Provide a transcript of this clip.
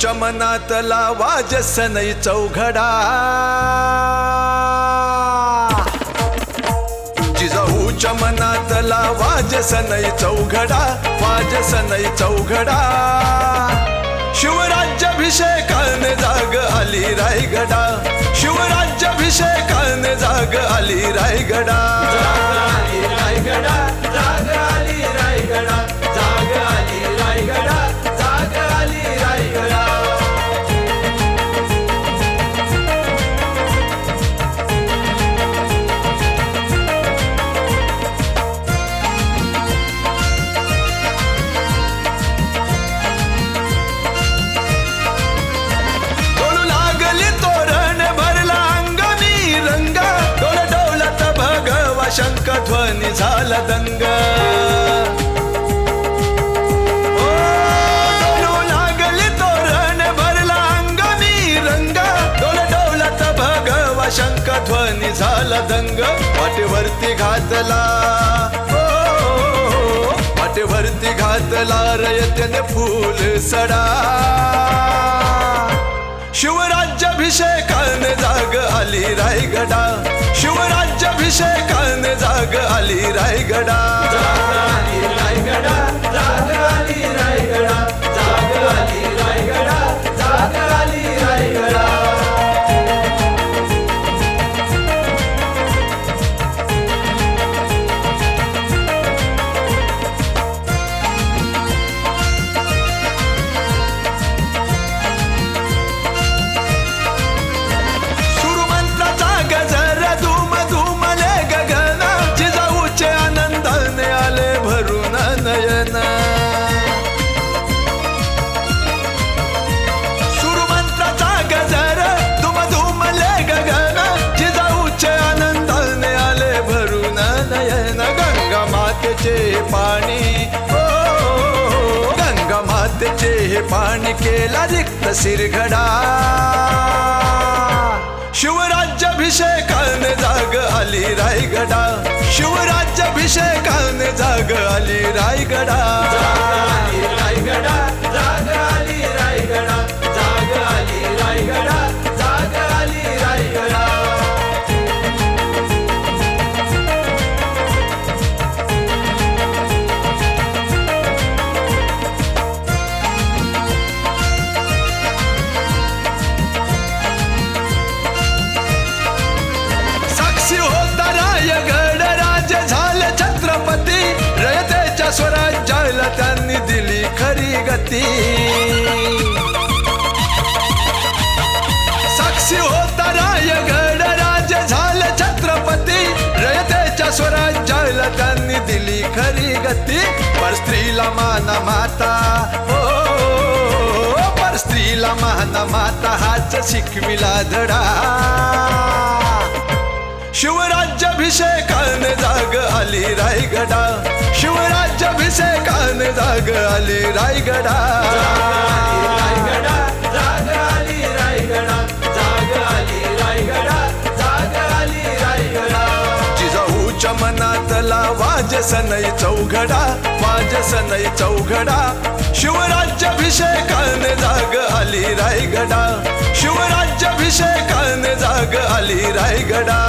जिजाऊच्या मनातला वाजसनई चौघडा, जिजाऊच्या मनातला वाजसनई चौघडा, वाजसनई चौघडा. शिवराज्याभिषेकाने जाग आली रायगडा, शिवराज्याभिषेकाने जाग आली रायगडा. जाग आली रायगडा, जाग आली रायगडा, जाग आली रायगडा, जाग आली रायगडा. डोलू लागली तोरण भरला अंगणी रंग, डोल डोलत भगवा शंख ध्वनी झाला दंग. डोलू लागली तोरण भरला अंगणी रंग, डोल डोलत भगवा शंख ध्वनी झाला दंग. वाटेवरती घातला, वाटेवरती घातला रयतेने फूल सडा. शिवराज्याभिषेकाने जाग आली रायगडा, शिवराज्याभिषेकाने जाग आली रायगडा. जाग आली रायगडा, जाग आली रायगडा, जाग आली रायगडा, जाग आली रायगडा. सुरमंत्राचा गजर धुम धुमले गगन, जिजाऊचे आनंदाने आले भरून नयन. गंगा मातेचे पाणी, गंगा मातेचे हे पाणी केला रिक्त सिरघडा. शिवराज्याभिषेकाने जाग आली रायगडा, शिवराज्याभिषेकाने जाग आली रायगडा. जाग आली रायगडा, जाग आली रायगडा, जाग आली रायगडा, जाग आली रायगडा. साक्षी होता रायगड, राज झाले छत्रपती, रयतेच्या स्वराज्याला त्यांनी दिली खरी गती. साक्षी होता रायगड, राज झाले छत्रपती, रयतेच्या स्वराज्याला त्यांनी दिली खरी गती. पर स्त्रीला मान माता, पर स्त्रीला मान माता हाच शिकविला धडा. शिवराज्याभिषेकाने जाग आली रायगडा, शिवराज्याभिषेकाने जाग आली रायगडा. जाग आली रायगडा, जाग आली रायगडा, जाग आली रायगडा, जाग आली रायगडा. जिजाऊच्या मनातला वाजसनई चौघडा, वाजसनई चौघडा. शिवराज्याभिषेकाने जाग आली रायगडा, शिवराज्याभिषेकाने जाग आली रायगडा.